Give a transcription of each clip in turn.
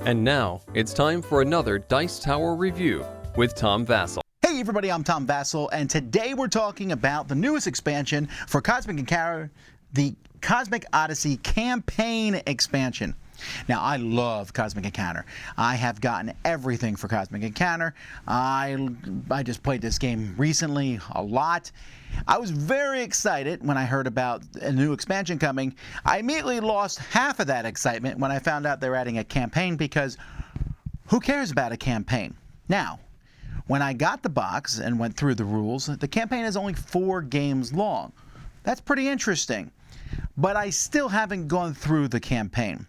And now, it's time for another Dice Tower review with Tom Vasel. Hey everybody, I'm Tom Vasel, and today we're talking about the newest expansion for Cosmic Encounter, the Cosmic Odyssey Campaign expansion. Now, I love Cosmic Encounter. I have gotten everything for Cosmic Encounter. I just played this game recently a lot. I was very excited when I heard about a new expansion coming. I immediately lost half of that excitement when I found out they were adding a campaign, because who cares about a campaign? Now, when I got the box and went through the rules, the campaign is only 4 games long. That's pretty interesting. But I still haven't gone through the campaign.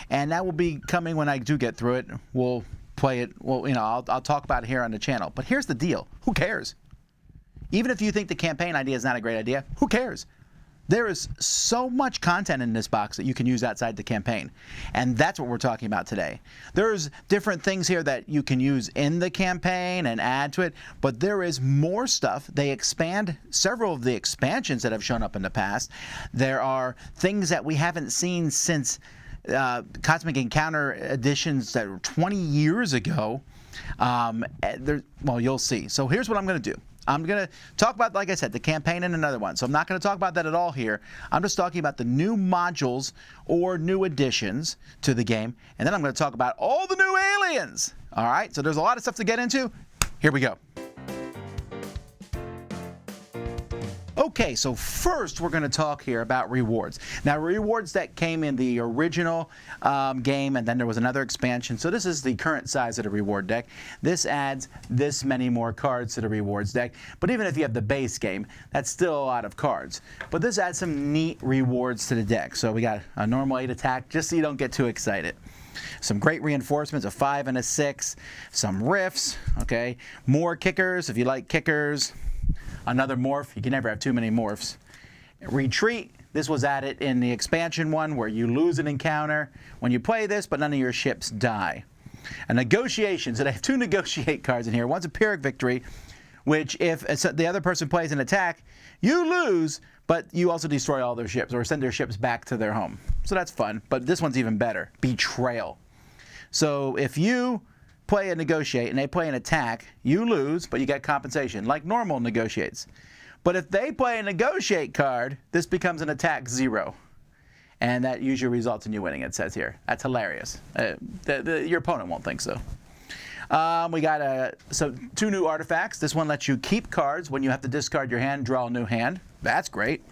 And that will be coming when I do get through it. We'll play it. Well, I'll talk about it here on the channel. But here's the deal. Who cares? Even if you think the campaign idea is not a great idea, who cares? There is so much content in this box that you can use outside the campaign. And that's what we're talking about today. There's different things here that you can use in the campaign and add to it, but there is more stuff. They expand several of the expansions that have shown up in the past. There are things that we haven't seen since Cosmic Encounter editions that were 20 years ago. Well, you'll see. So here's what I'm going to do. I'm going to talk about, like I said, the campaign and another one. So I'm not going to talk about that at all here. I'm just talking about the new modules or new additions to the game. And then I'm going to talk about all the new aliens. All right, so there's a lot of stuff to get into. Here we go. Okay, so first we're going to talk here about rewards. Now, rewards that came in the original game, and then there was another expansion. So this is the current size of the reward deck. This adds this many more cards to the rewards deck. But even if you have the base game, that's still a lot of cards. But this adds some neat rewards to the deck. So we got a normal 8 attack, just so you don't get too excited. Some great reinforcements, a 5 and a 6. Some riffs, okay. More kickers, if you like kickers. Another morph. You can never have too many morphs. Retreat. This was added in the expansion one, where you lose an encounter when you play this, but none of your ships die. And negotiations. And I have 2 negotiate cards in here. One's a Pyrrhic Victory, which if the other person plays an attack, you lose, but you also destroy all their ships or send their ships back to their home. So that's fun. But this one's even better. Betrayal. So if you play a negotiate and they play an attack, you lose, but you get compensation, like normal negotiates. But if they play a negotiate card, this becomes an attack 0. And that usually results in you winning, it says here. That's hilarious. Your opponent won't think so. We got 2 new artifacts. This one lets you keep cards when you have to discard your hand, draw a new hand. That's great.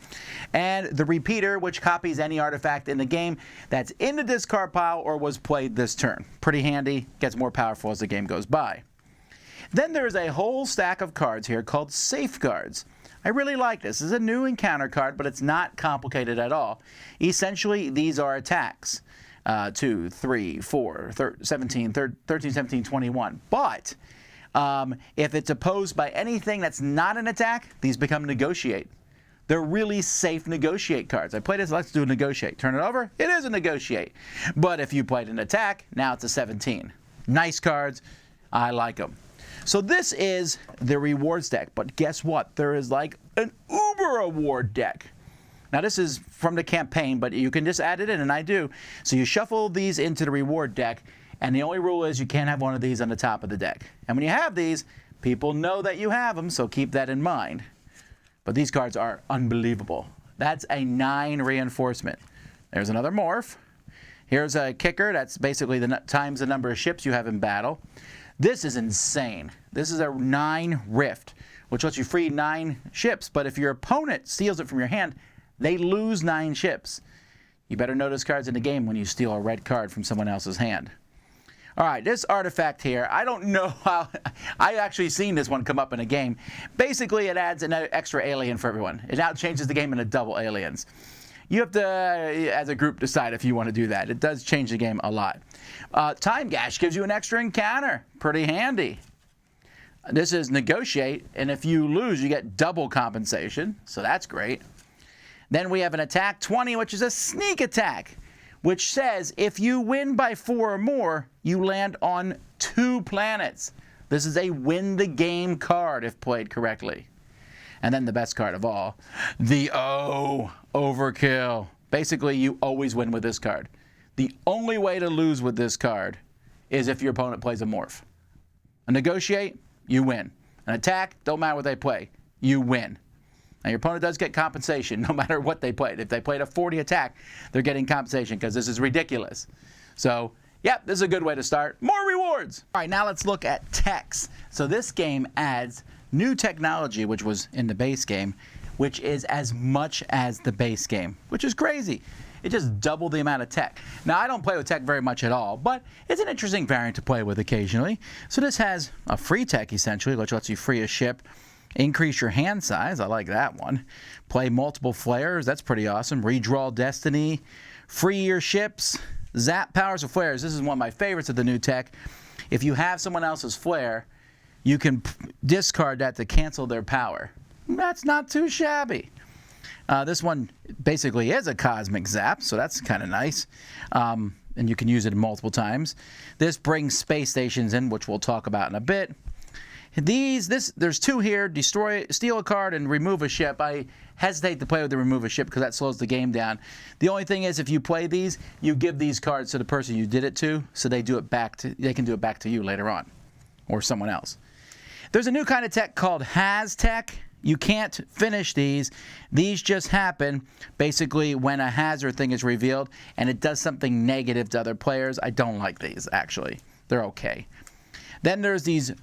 And the repeater, which copies any artifact in the game that's in the discard pile or was played this turn. Pretty handy. Gets more powerful as the game goes by. Then there's a whole stack of cards here called Safeguards. I really like this. This is a new encounter card, but it's not complicated at all. Essentially, these are attacks. 2, 3, 4, 13, 17, 21. But if it's opposed by anything that's not an attack, these become negotiate. They're really safe negotiate cards. I played this, let's do a negotiate. Turn it over, it is a negotiate. But if you played an attack, now it's a 17. Nice cards, I like them. So this is the rewards deck, but guess what? There is like an uber award deck. Now this is from the campaign, but you can just add it in, and I do. So you shuffle these into the reward deck, and the only rule is you can't have one of these on the top of the deck. And when you have these, people know that you have them, so keep that in mind. But these cards are unbelievable. That's a 9 reinforcement. There's another morph. Here's a kicker. That's basically times the number of ships you have in battle. This is insane. This is a 9 rift, which lets you free 9 ships. But if your opponent steals it from your hand, they lose 9 ships. You better know those cards in the game when you steal a red card from someone else's hand. All right, this artifact here, I don't know how, I actually seen this one come up in a game. Basically, it adds an extra alien for everyone. It now changes the game into double aliens. You have to, as a group, decide if you want to do that. It does change the game a lot. Time Gash gives you an extra encounter. Pretty handy. This is negotiate, and if you lose, you get double compensation, so that's great. Then we have an attack 20, which is a sneak attack, which says if you win by 4 or more, you land on 2 planets. This is a win the game card if played correctly. And then the best card of all, the O, Overkill. Basically, you always win with this card. The only way to lose with this card is if your opponent plays a morph. A negotiate, you win. An attack, don't matter what they play, you win. Now, your opponent does get compensation no matter what they played. If they played a 40 attack, they're getting compensation because this is ridiculous. So, yep, this is a good way to start. More rewards! All right, now let's look at techs. So this game adds new technology, which was in the base game, which is as much as the base game, which is crazy. It just doubled the amount of tech. Now, I don't play with tech very much at all, but it's an interesting variant to play with occasionally. So this has a free tech, essentially, which lets you free a ship. Increase your hand size, I like that one. Play multiple flares, that's pretty awesome. Redraw destiny, free your ships, zap powers of flares. This is one of my favorites of the new tech. If you have someone else's flare, you can discard that to cancel their power. That's not too shabby. This one basically is a cosmic zap, so that's kind of nice. And you can use it multiple times. This brings space stations in, which we'll talk about in a bit. There's two here, steal a card and remove a ship. I hesitate to play with the remove a ship because that slows the game down. The only thing is if you play these, you give these cards to the person you did it to, so they can do it back to you later on, or someone else. There's a new kind of tech called Has Tech. You can't finish these. These just happen basically when a hazard thing is revealed and it does something negative to other players. I don't like these, actually. They're okay. Then there's these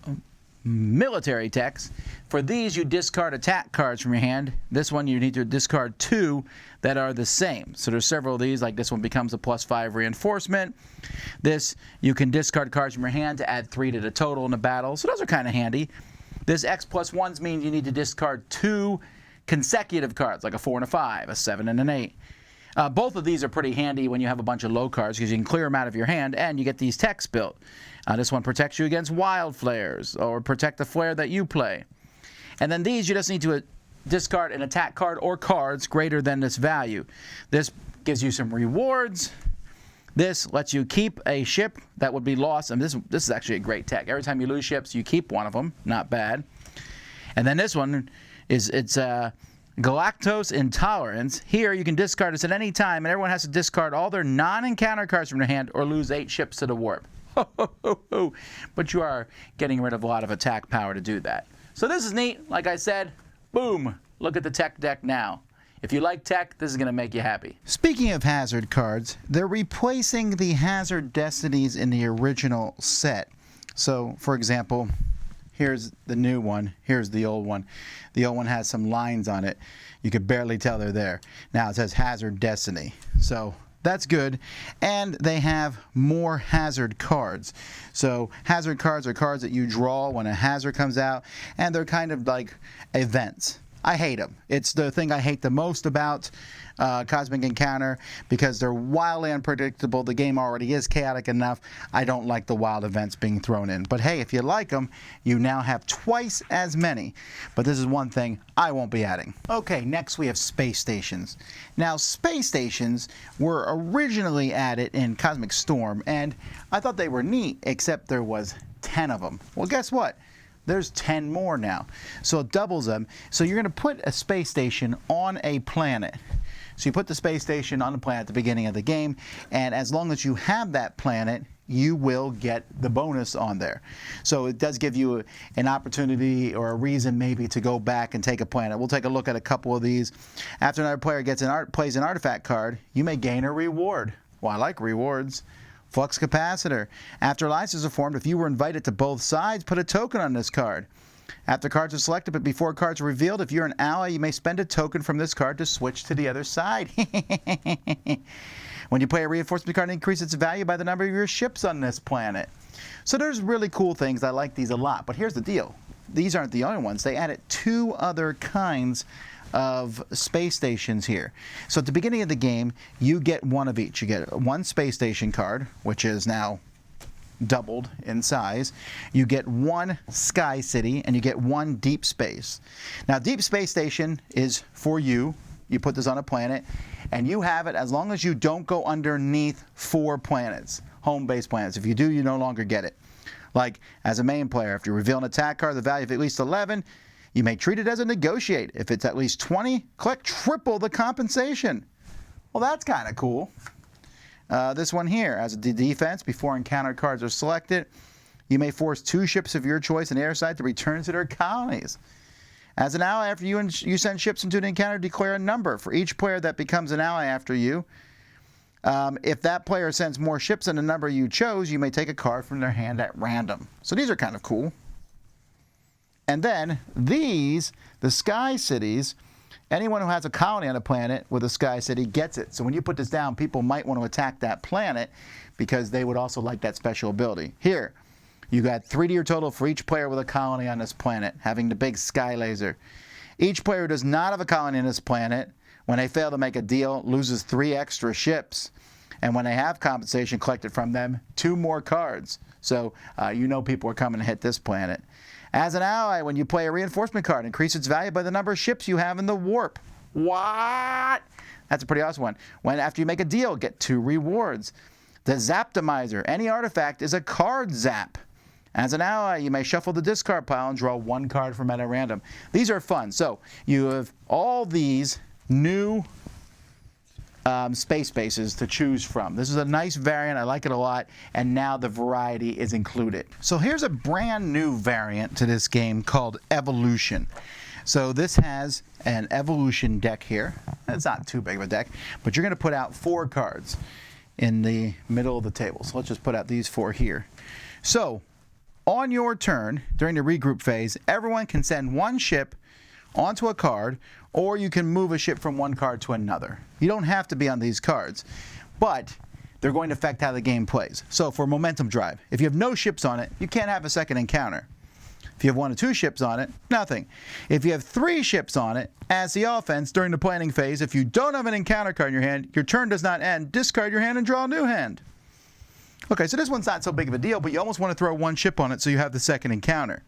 military techs. For these, you discard attack cards from your hand. This one, you need to discard 2 that are the same. So there's several of these, like this one becomes a +5 reinforcement. This, you can discard cards from your hand to add 3 to the total in the battle. So those are kind of handy. This X+1s means you need to discard 2 consecutive cards, like a 4 and a 5, a 7 and an 8. Both of these are pretty handy when you have a bunch of low cards because you can clear them out of your hand and you get these techs built. This one protects you against wild flares or protect the flare that you play. And then these, you just need to discard an attack card or cards greater than this value. This gives you some rewards. This lets you keep a ship that would be lost. And this is actually a great tech. Every time you lose ships, you keep one of them. Not bad. And then this one it's Galactose Intolerance. Here, you can discard this at any time, and everyone has to discard all their non-encounter cards from their hand or lose 8 ships to the warp. But you are getting rid of a lot of attack power to do that. So this is neat. Like I said, boom, look at the tech deck now. If you like tech, this is going to make you happy. Speaking of hazard cards, they're replacing the hazard destinies in the original set. So, for example, here's the new one. Here's the old one. The old one has some lines on it. You could barely tell they're there. Now it says Hazard Destiny. So that's good. And they have more hazard cards. So hazard cards are cards that you draw when a hazard comes out, and they're kind of like events. I hate them. It's the thing I hate the most about Cosmic Encounter because they're wildly unpredictable. The game already is chaotic enough. I don't like the wild events being thrown in. But hey, if you like them, you now have twice as many. But this is one thing I won't be adding. Okay, next we have space stations. Now, space stations were originally added in Cosmic Storm, and I thought they were neat, except there was 10 of them. Well, guess what? There's 10 more now. So it doubles them. So you're going to put a space station on a planet. So you put the space station on the planet at the beginning of the game, and as long as you have that planet, you will get the bonus on there. So it does give you an opportunity or a reason maybe to go back and take a planet. We'll take a look at a couple of these. After another player plays an artifact card, you may gain a reward. Well, I like rewards. Flux Capacitor. After alliances are formed, if you were invited to both sides, put a token on this card. After cards are selected, but before cards are revealed, if you're an ally, you may spend a token from this card to switch to the other side. When you play a reinforcement card, increase its value by the number of your ships on this planet. So there's really cool things. I like these a lot. But here's the deal. These aren't the only ones. They added 2 other kinds of space stations here. So at the beginning of the game, you get one of each. You get one space station card, which is now doubled in size. You get one Sky City, and you get one Deep Space. Now, Deep Space Station is for you. You put this on a planet, and you have it as long as you don't go underneath 4 planets, home-based planets. If you do, you no longer get it. Like, as a main player, if you reveal an attack card, the value of at least 11, you may treat it as a negotiate. If it's at least 20, collect triple the compensation. Well, that's kind of cool. This one here, as a defense, before encounter cards are selected, you may force 2 ships of your choice in airside to return to their colonies. As an ally, after you send ships into an encounter, declare a number. For each player that becomes an ally after you, if that player sends more ships than the number you chose, you may take a card from their hand at random. So these are kind of cool. And then these, the Sky Cities, anyone who has a colony on a planet with a Sky City gets it. So when you put this down, people might want to attack that planet because they would also like that special ability. Here, you got 3 to your total for each player with a colony on this planet, having the big sky laser. Each player who does not have a colony on this planet, when they fail to make a deal, loses 3 extra ships. And when they have compensation collected from them, 2 more cards. So you know people are coming to hit this planet. As an ally, when you play a reinforcement card, increase its value by the number of ships you have in the warp. What? That's a pretty awesome one. After you make a deal, get 2 rewards. The Zaptomizer. Any artifact is a card zap. As an ally, you may shuffle the discard pile and draw 1 card from it at random. These are fun. So you have all these new space bases to choose from. This is a nice variant. I like it a lot. And now the variety is included. So here's a brand new variant to this game called Evolution. So this has an Evolution deck here. It's not too big of a deck, but you're going to put out 4 cards in the middle of the table. So let's just put out these 4 here. So on your turn, during the regroup phase, everyone can send 1 ship onto a card, or you can move a ship from one card to another. You don't have to be on these cards, but they're going to affect how the game plays. So for Momentum Drive, if you have no ships on it, you can't have a second encounter. If you have 1 or 2 ships on it, nothing. If you have 3 ships on it, as the offense during the planning phase, if you don't have an encounter card in your hand, your turn does not end. Discard your hand and draw a new hand. Okay, so this one's not so big of a deal, but you almost want to throw 1 ship on it so you have the second encounter.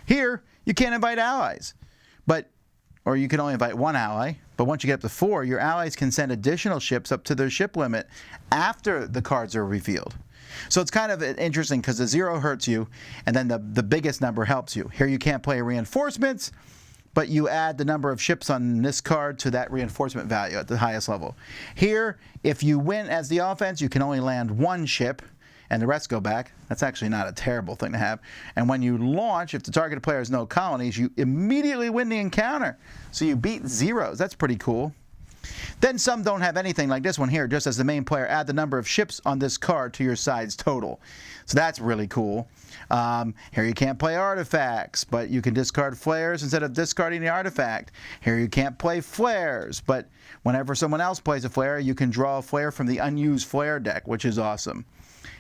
Here, you can't invite allies, or you can only invite 1 ally, but once you get up to 4, your allies can send additional ships up to their ship limit after the cards are revealed. So it's kind of interesting because the 0 hurts you, and then the biggest number helps you. Here you can't play reinforcements, but you add the number of ships on this card to that reinforcement value at the highest level. Here, if you win as the offense, you can only land 1 ship, and the rest go back. That's actually not a terrible thing to have. And when you launch, if the targeted player has no colonies, you immediately win the encounter. So you beat 0s. That's pretty cool. Then some don't have anything like this one here. Just as the main player, add the number of ships on this card to your side's total. So that's really cool. Here you can't play artifacts, but you can discard flares instead of discarding the artifact. Here you can't play flares, but whenever someone else plays a flare, you can draw a flare from the unused flare deck, which is awesome.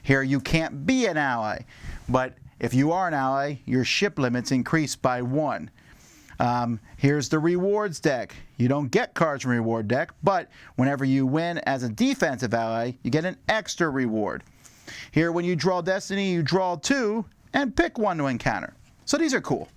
Here you can't be an ally, but if you are an ally, your ship limits increase by 1. Here's the rewards deck. You don't get cards from reward deck, but whenever you win as a defensive ally, you get an extra reward. Here, when you draw Destiny, you draw 2 and pick 1 to encounter. So these are cool.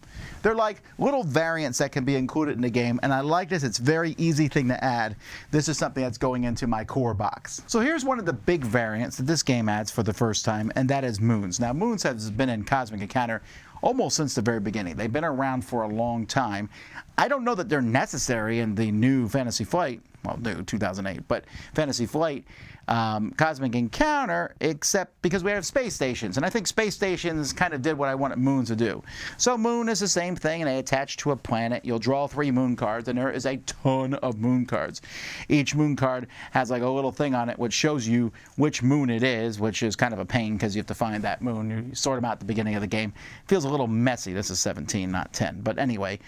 They're like little variants that can be included in the game, and I like this. It's a very easy thing to add. This is something that's going into my core box. So here's one of the big variants that this game adds for the first time, and that is moons. Now, moons has been in Cosmic Encounter almost since the very beginning. They've been around for a long time. I don't know that they're necessary in the new Fantasy Flight, well, new 2008, but Fantasy Flight Cosmic Encounter, except because we have space stations, and I think space stations kind of did what I wanted moons to do. So moon is the same thing, and they attach to a planet. You'll draw 3 moon cards, and there is a ton of moon cards. Each moon card has like a little thing on it which shows you which moon it is, which is kind of a pain because you have to find that moon. You sort them out at the beginning of the game. It feels a little messy. This is 17, not 10, but anyway.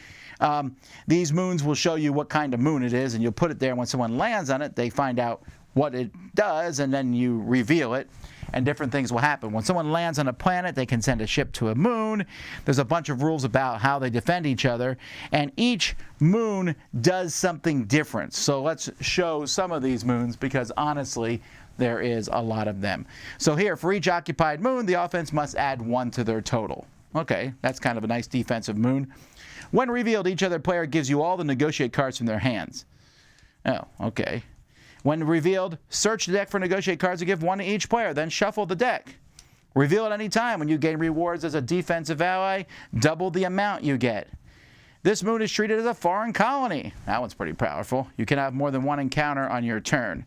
These moons will show you what kind of moon it is, and you'll put it there. When someone lands on it, they find out what it does, and then you reveal it, and different things will happen. When someone lands on a planet, they can send a ship to a moon. There's a bunch of rules about how they defend each other, and each moon does something different. So let's show some of these moons, because honestly, there is a lot of them. So here, for each occupied moon, the offense must add 1 to their total. Okay, that's kind of a nice defensive moon. When revealed, each other player gives you all the negotiate cards from their hands. Oh, okay. When revealed, search the deck for negotiate cards and give 1 to each player, then shuffle the deck. Reveal at any time. When you gain rewards as a defensive ally, double the amount you get. This moon is treated as a foreign colony. That one's pretty powerful. You can have more than one encounter on your turn.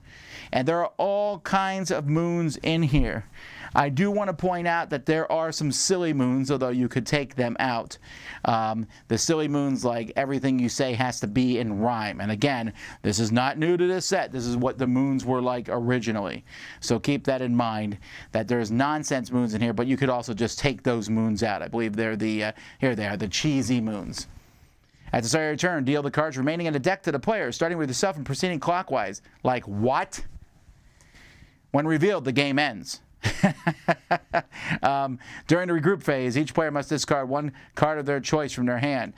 And there are all kinds of moons in here. I do want to point out that there are some silly moons, although you could take them out. The silly moons, like everything you say has to be in rhyme. And again, this is not new to this set. This is what the moons were like originally. So keep that in mind, that there's nonsense moons in here, but you could also just take those moons out. I believe they're the, here they are, the cheesy moons. At the start of your turn, deal the cards remaining in the deck to the player, starting with yourself and proceeding clockwise. Like what? When revealed, the game ends. During the regroup phase, each player must discard one card of their choice from their hand.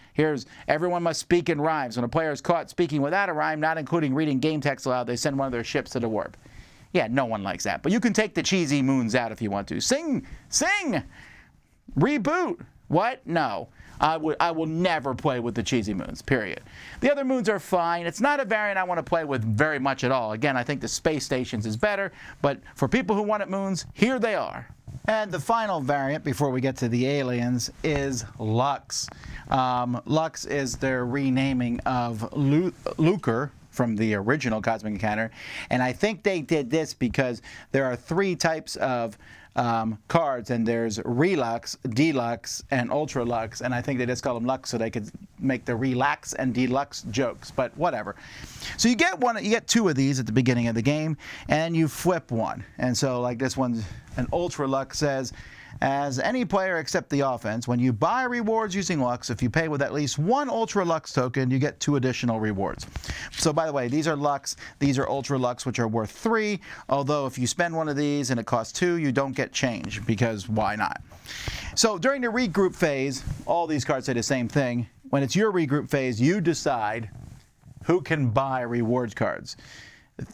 Everyone must speak in rhymes. When a player is caught speaking without a rhyme, not including reading game text aloud, they send one of their ships to the warp. Yeah, no one likes that. But you can take the cheesy moons out if you want to. Sing! Sing! Reboot! What? No. I will never play with the cheesy moons, period. The other moons are fine. It's not a variant I want to play with very much at all. Again, I think the space stations is better, but for people who wanted moons, here they are. And the final variant before we get to the aliens is Lux. Lux is their renaming of Lucre from the original Cosmic Encounter, and I think they did this because there are 3 types of cards, and there's Relux, Deluxe, and Ultra Lux, and I think they just call them Lux so they could make the Relax and Deluxe jokes, but whatever. So you get 2 of these at the beginning of the game, and you flip one. And so like this one's an Ultra Lux says, as any player except the offense, when you buy rewards using Lux, if you pay with at least 1 Ultra Lux token, you get 2 additional rewards. So by the way, these are Lux, these are Ultra Lux, which are worth 3, although if you spend one of these and it costs 2, you don't get change, because why not? So during the regroup phase, all these cards say the same thing. When it's your regroup phase, you decide who can buy rewards cards.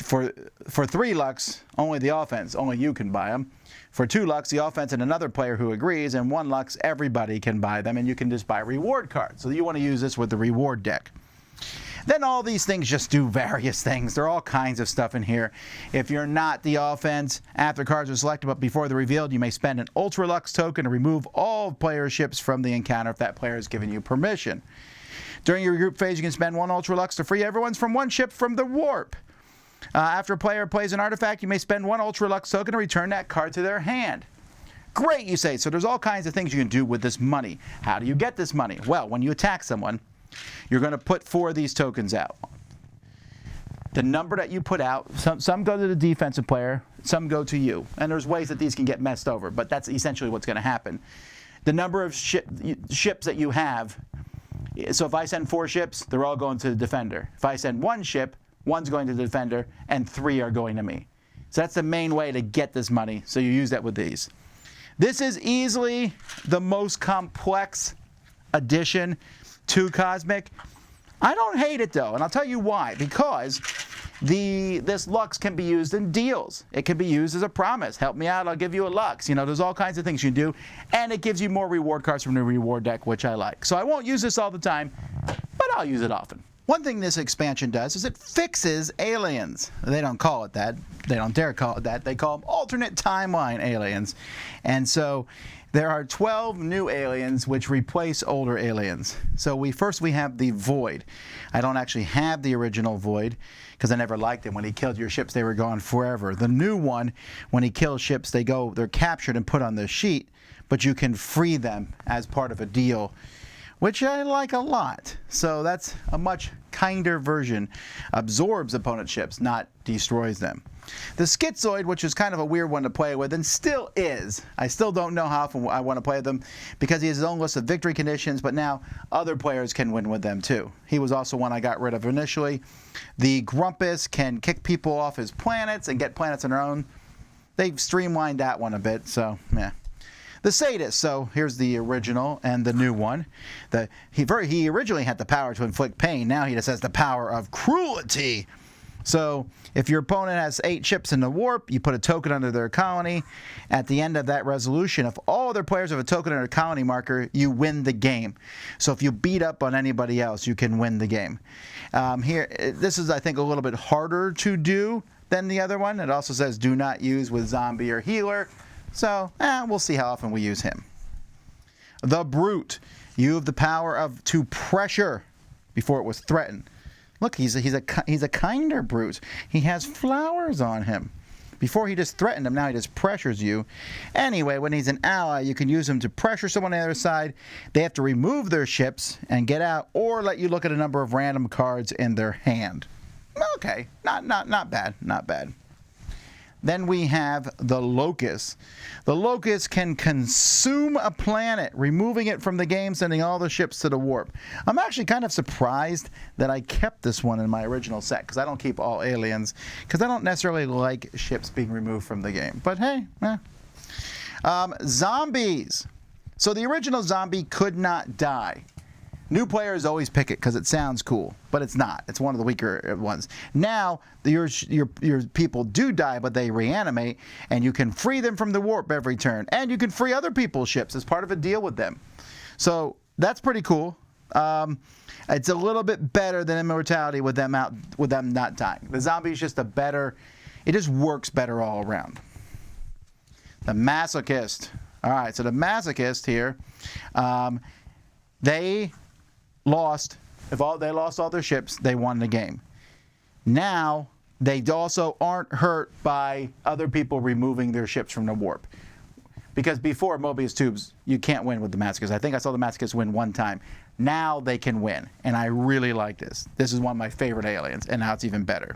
For 3 Lux, only the offense, only you can buy them. For 2 Lux, the offense and another player who agrees, and 1 Lux, everybody can buy them, and you can just buy reward cards. So you want to use this with the reward deck. Then all these things just do various things. There are all kinds of stuff in here. If you're not the offense, after cards are selected but before they're revealed, you may spend an Ultra Lux token to remove all player ships from the encounter if that player has given you permission. During your group phase, you can spend 1 Ultra Lux to free everyone's from 1 ship from the warp. After a player plays an artifact, you may spend 1 Ultra Lux token to return that card to their hand. Great, you say. So there's all kinds of things you can do with this money. How do you get this money? Well, when you attack someone, you're going to put 4 of these tokens out. The number that you put out, some go to the defensive player, some go to you. And there's ways that these can get messed over, but that's essentially what's going to happen. The number of ships that you have, so if I send 4 ships, they're all going to the defender. If I send 1 ship, 1's going to the defender, and 3 are going to me. So that's the main way to get this money, so you use that with these. This is easily the most complex addition to Cosmic. I don't hate it though, and I'll tell you why. Because this Lux can be used in deals. It can be used as a promise. Help me out, I'll give you a Lux. You know, there's all kinds of things you can do, and it gives you more reward cards from the reward deck, which I like. So I won't use this all the time, but I'll use it often. One thing this expansion does is it fixes aliens. They don't call it that. They don't dare call it that. They call them alternate timeline aliens. And so there are 12 new aliens which replace older aliens. So we have the Void. I don't actually have the original Void because I never liked him. When he killed your ships, they were gone forever. The new one, when he kills ships, they're captured and put on the sheet, but you can free them as part of a deal, which I like a lot. So that's a much kinder version. Absorbs opponent ships, not destroys them. The Schizoid, which is kind of a weird one to play with, and still is. I still don't know how often I want to play with them because he has his own list of victory conditions, but now other players can win with them too. He was also one I got rid of initially. The Grumpus can kick people off his planets and get planets on their own. They've streamlined that one a bit, so yeah. The Sadist, so here's the original and the new one. He originally had the power to inflict pain. Now he just has the power of cruelty. So if your opponent has 8 ships in the warp, you put a token under their colony. At the end of that resolution, if all other players have a token under a colony marker, you win the game. So if you beat up on anybody else, you can win the game. This is, I think, a little bit harder to do than the other one. It also says do not use with zombie or healer. So we'll see how often we use him. The Brute. You have the power to pressure before it was threatened. Look, he's a kinder brute. He has flowers on him. Before he just threatened him, now he just pressures you. Anyway, when he's an ally, you can use him to pressure someone on the other side. They have to remove their ships and get out, or let you look at a number of random cards in their hand. Okay, not bad, not bad. Then we have the Locust. The Locust can consume a planet, removing it from the game, sending all the ships to the warp. I'm actually kind of surprised that I kept this one in my original set, because I don't keep all aliens, because I don't necessarily like ships being removed from the game. But hey, zombies. So the original zombie could not die. New players always pick it because it sounds cool, but it's not. It's one of the weaker ones. Now, your people do die, but they reanimate, and you can free them from the warp every turn, and you can free other people's ships as part of a deal with them. So that's pretty cool. It's a little bit better than Immortality with them not dying. The zombie is just it just works better all around. The Masochist. All right, so the Masochist here, they lost. If they lost all their ships, they won the game. Now they also aren't hurt by other people removing their ships from the warp, because before Mobius tubes, you can't win with the Masochists. I think I saw the Masochists win one time. Now they can win, and I really like this. This is one of my favorite aliens, and now it's even better.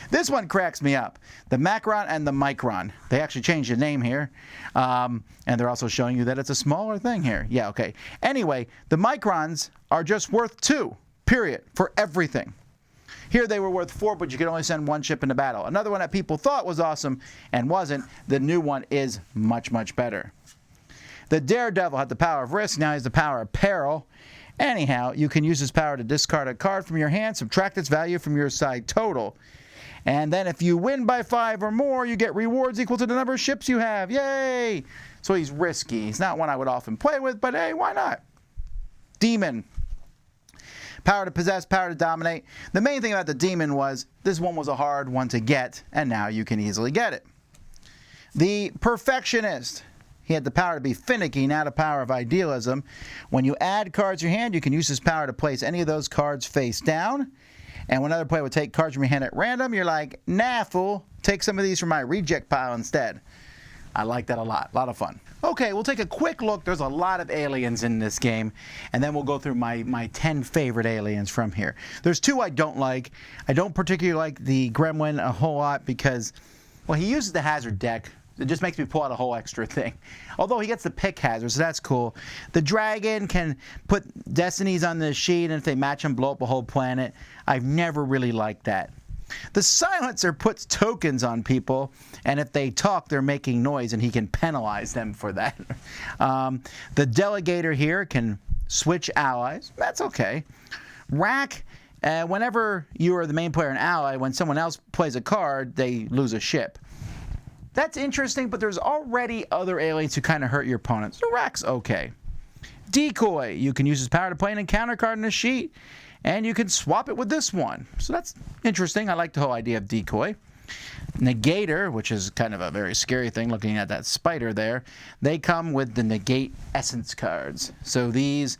This one cracks me up. The Macron and the Micron. They actually changed the name here. And they're also showing you that it's a smaller thing here. Yeah, okay. Anyway, the Microns are just worth 2, period, for everything. Here they were worth 4, but you could only send 1 ship into battle. Another one that people thought was awesome and wasn't. The new one is much, much better. The Daredevil had the power of risk. Now he has the power of peril. Anyhow, you can use his power to discard a card from your hand, subtract its value from your side total. And then if you win by 5 or more, you get rewards equal to the number of ships you have. Yay! So he's risky. He's not one I would often play with, but hey, why not? Demon. Power to possess, power to dominate. The main thing about the Demon was this one was a hard one to get, and now you can easily get it. The Perfectionist. He had the power to be finicky, now the power of idealism. When you add cards to your hand, you can use his power to place any of those cards face down. And when another player would take cards from your hand at random, you're like, nah, fool, take some of these from my reject pile instead. I like that a lot of fun. Okay, we'll take a quick look. There's a lot of aliens in this game, and then we'll go through my 10 favorite aliens from here. There's 2 I don't like. I don't particularly like the Gremlin a whole lot because, well, he uses the hazard deck. It just makes me pull out a whole extra thing. Although he gets the pick hazard, so that's cool. The Dragon can put destinies on the sheet, and if they match them, blow up a whole planet. I've never really liked that. The Silencer puts tokens on people, and if they talk, they're making noise, and he can penalize them for that. The Delegator here can switch allies. That's okay. Rack, whenever you are the main player and ally, when someone else plays a card, they lose a ship. That's interesting, but there's already other aliens who kind of hurt your opponents. So Rack's okay. Decoy. You can use his power to play an encounter card in a sheet, and you can swap it with this one. So that's interesting. I like the whole idea of Decoy. Negator, which is kind of a very scary thing looking at that spider there, they come with the Negate Essence cards. So these,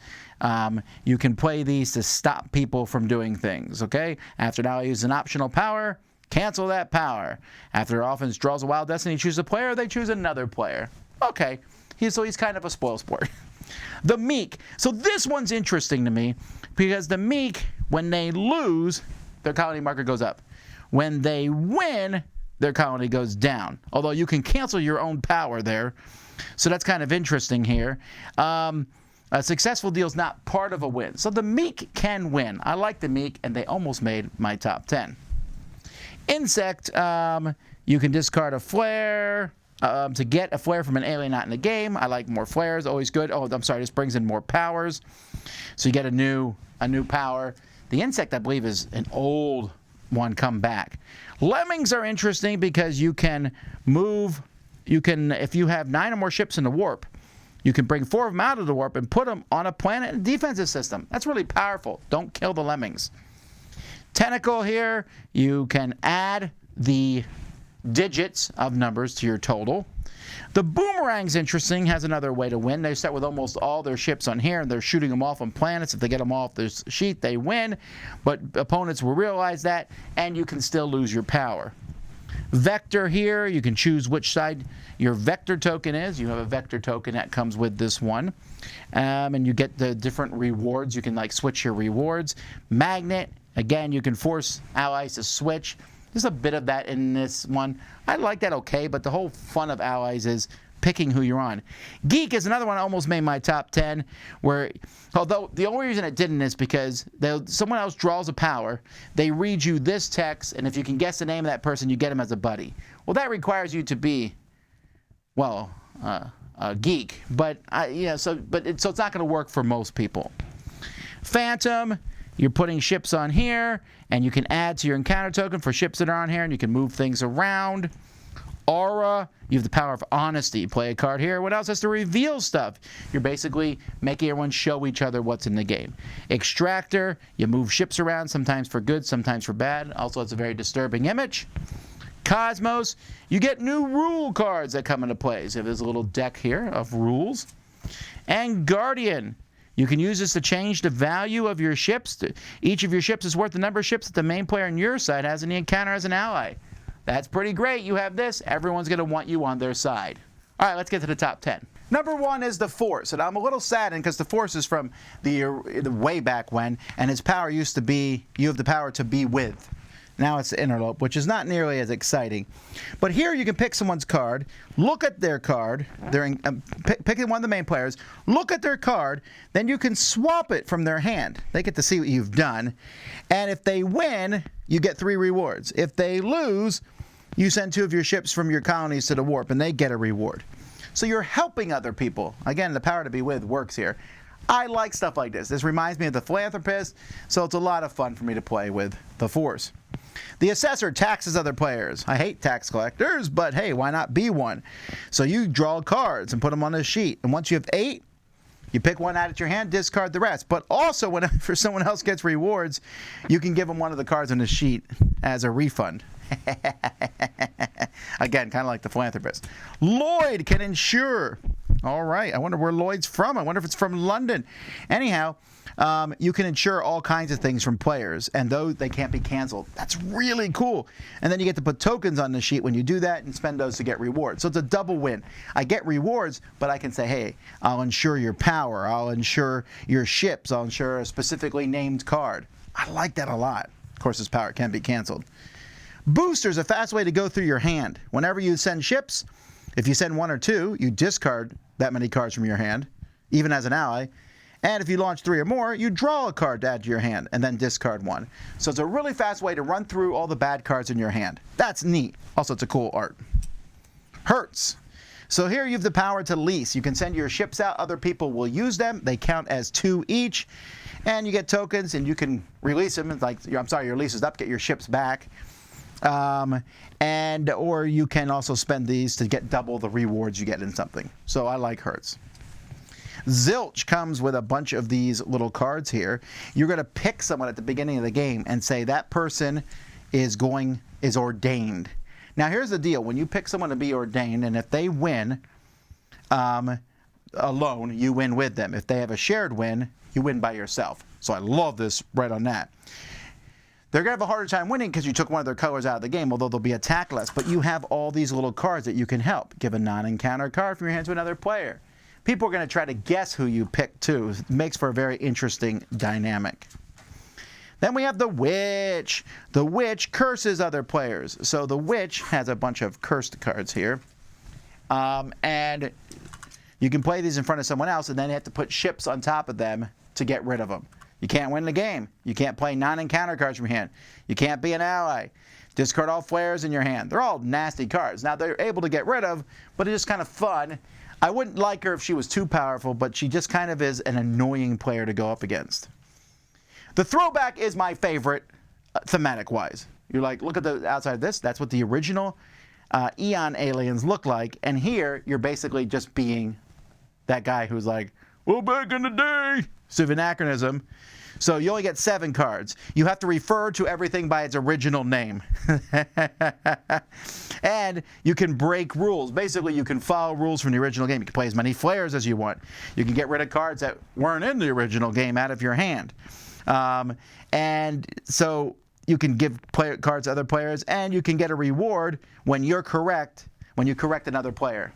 you can play these to stop people from doing things, okay? After now I use an optional power, cancel that power. After offense draws a wild destiny, choose a player, they choose another player. Okay, so he's kind of a spoil sport. The Meek. So this one's interesting to me because the Meek, when they lose, their colony marker goes up. When they win, their colony goes down. Although you can cancel your own power there. So that's kind of interesting here. A successful deal is not part of a win. So the Meek can win. I like the Meek, and they almost made my top 10. Insect, you can discard a flare to get a flare from an alien not in the game. I like more flares, always good. Oh, I'm sorry, this brings in more powers. So you get a new power. The Insect, I believe, is an old one come back. Lemmings are interesting because you can move, if you have 9 or more ships in the warp, you can bring 4 of them out of the warp and put them on a planet and defensive system. That's really powerful. Don't kill the Lemmings. Tentacle here, you can add the digits of numbers to your total. The boomerang's interesting, has another way to win. They start with almost all their ships on here, and they're shooting them off on planets. If they get them off this sheet, they win. But opponents will realize that, and you can still lose your power. Vector here, you can choose which side your vector token is. You have a vector token that comes with this one. And you get the different rewards. You can like switch your rewards. Magnet, again, you can force allies to switch. There's a bit of that in this one. I like that okay, but the whole fun of allies is picking who you're on. Geek is another one that almost made my top 10, where, although the only reason it didn't is because someone else draws a power, they read you this text, and if you can guess the name of that person, you get him as a buddy. Well, that requires you to be, well, a geek, but so it's not going to work for most people. Phantom, you're putting ships on here, and you can add to your encounter token for ships that are on here, and you can move things around. Aura, you have the power of honesty. You play a card here. What else has to reveal stuff? You're basically making everyone show each other what's in the game. Extractor, you move ships around, sometimes for good, sometimes for bad. Also, it's a very disturbing image. Cosmos, you get new rule cards that come into play. So there's a little deck here of rules. And Guardian, you can use this to change the value of your ships. Each of your ships is worth the number of ships that the main player on your side has in the encounter as an ally. That's pretty great. You have this. Everyone's going to want you on their side. All right, let's get to the top 10. Number 1 is the Force, and I'm a little saddened because the Force is from the way back when, and its power used to be, you have the power to be with. Now it's interlope, which is not nearly as exciting. But here you can pick someone's card, look at their card, picking one of the main players, look at their card, then you can swap it from their hand. They get to see what you've done. And if they win, you get 3 rewards. If they lose, you send 2 of your ships from your colonies to the warp, and they get a reward. So you're helping other people. Again, the power to be with works here. I like stuff like this. This reminds me of the Philanthropist, so it's a lot of fun for me to play with the Force. The Assessor taxes other players. I hate tax collectors, but hey, why not be one? So you draw cards and put them on a sheet, and once you have 8, you pick one out of your hand, discard the rest. But also, whenever someone else gets rewards, you can give them one of the cards on the sheet as a refund. Again, kind of like the Philanthropist. Lloyd can insure. All right, I wonder where Lloyd's from. I wonder if it's from London. Anyhow, you can insure all kinds of things from players, and those, they can't be canceled. That's really cool. And then you get to put tokens on the sheet when you do that and spend those to get rewards. So it's a double win. I get rewards, but I can say, hey, I'll insure your power. I'll insure your ships. I'll insure a specifically named card. I like that a lot. Of course, this power can be canceled. Booster's a fast way to go through your hand. Whenever you send ships, if you send 1 or 2, you discard that many cards from your hand, even as an ally. And if you launch 3 or more, you draw a card to add to your hand and then discard 1. So it's a really fast way to run through all the bad cards in your hand. That's neat. Also, it's a cool art. Hertz. So here you have the power to lease. You can send your ships out. Other people will use them. They count as 2 each. And you get tokens, and you can release them. It's like, I'm sorry, your lease is up. Get your ships back. Or you can also spend these to get double the rewards you get in something. So I like Hertz. Zilch comes with a bunch of these little cards here. You're going to pick someone at the beginning of the game and say that person is ordained. Now here's the deal. When you pick someone to be ordained, and if they win alone, you win with them. If they have a shared win, you win by yourself. So I love this right on that. They're going to have a harder time winning because you took one of their colors out of the game, although they'll be attacked less. But you have all these little cards that you can help. Give a non-encounter card from your hand to another player. People are going to try to guess who you pick, too. It makes for a very interesting dynamic. Then we have the Witch. The Witch curses other players. So the Witch has a bunch of cursed cards here. And you can play these in front of someone else, and then you have to put ships on top of them to get rid of them. You can't win the game. You can't play non-encounter cards from your hand. You can't be an ally. Discard all flares in your hand. They're all nasty cards. Now, they're able to get rid of, but it's just kind of fun. I wouldn't like her if she was too powerful, but she just kind of is an annoying player to go up against. The Throwback is my favorite, thematic-wise. You're like, look at the outside of this. That's what the original Eon aliens look like. And here, you're basically just being that guy who's like, well, back in the day. So anachronism. So you only get 7 cards. You have to refer to everything by its original name. And you can break rules. Basically, you can follow rules from the original game. You can play as many flares as you want. You can get rid of cards that weren't in the original game out of your hand. And so you can give cards to other players, and you can get a reward when you're correct, when you correct another player.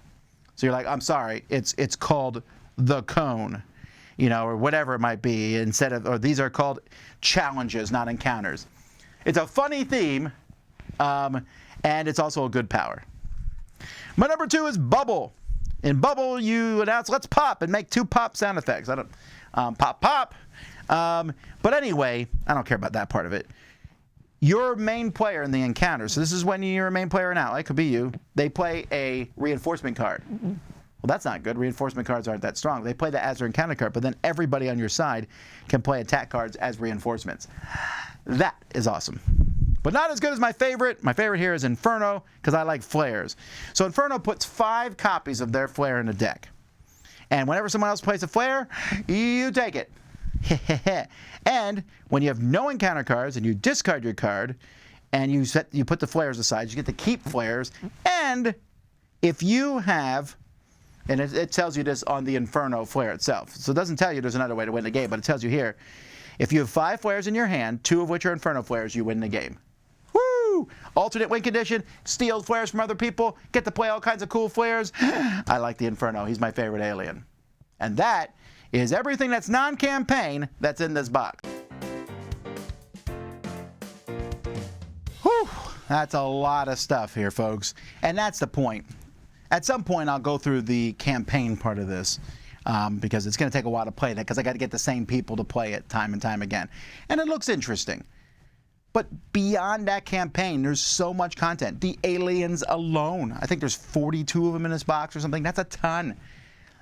So you're like, I'm sorry, it's called the cone, you know, or whatever it might be, instead of, or these are called challenges, not encounters. It's a funny theme, and it's also a good power. My number 2 is Bubble. In Bubble, you announce, let's pop, and make 2 pop sound effects. I don't, pop, pop. But anyway, I don't care about that part of it. Your main player in the encounter, so this is when you're a main player and ally, it could be you, they play a reinforcement card. Well, that's not good. Reinforcement cards aren't that strong. They play that as their encounter card, but then everybody on your side can play attack cards as reinforcements. That is awesome. But not as good as my favorite. My favorite here is Inferno, because I like flares. So Inferno puts 5 copies of their flare in a deck. And whenever someone else plays a flare, you take it. And when you have no encounter cards and you discard your card and you put the flares aside, you get to keep flares. And if you have, and it tells you this on the Inferno flare itself, so it doesn't tell you there's another way to win the game, but it tells you here, if you have 5 flares in your hand, 2 of which are Inferno flares, you win the game. Woo! Alternate win condition, steal flares from other people, get to play all kinds of cool flares. I like the Inferno. He's my favorite alien. And that is everything that's non-campaign that's in this box. Whew, that's a lot of stuff here, folks. And that's the point. At some point, I'll go through the campaign part of this because it's going to take a while to play that because I got to get the same people to play it time and time again. And it looks interesting. But beyond that campaign, there's so much content. The aliens alone, I think there's 42 of them in this box or something. That's a ton.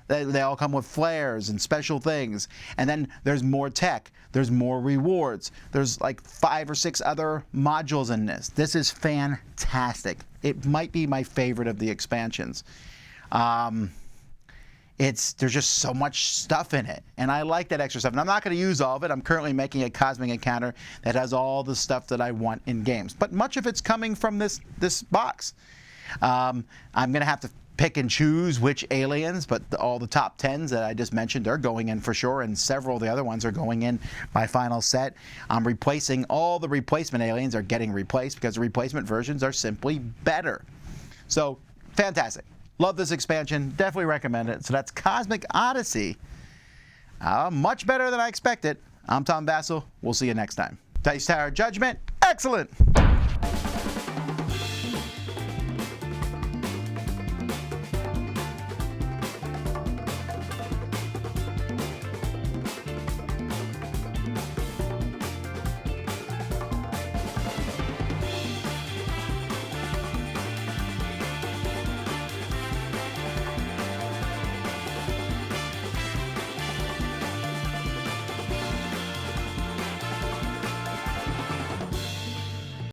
They all come with flares and special things. And then there's more tech. There's more rewards. There's like 5 or 6 other modules in this. This is fantastic. It might be my favorite of the expansions. There's just so much stuff in it. And I like that extra stuff. And I'm not going to use all of it. I'm currently making a Cosmic Encounter that has all the stuff that I want in games. But much of it's coming from this box. I'm going to have to pick and choose which aliens, but all the top 10s that I just mentioned are going in for sure, and several of the other ones are going in by final set. I'm replacing all the replacement aliens are getting replaced because the replacement versions are simply better. So, fantastic. Love this expansion. Definitely recommend it. So that's Cosmic Odyssey. Much better than I expected. I'm Tom Vasel. We'll see you next time. Dice Tower Judgment. Excellent.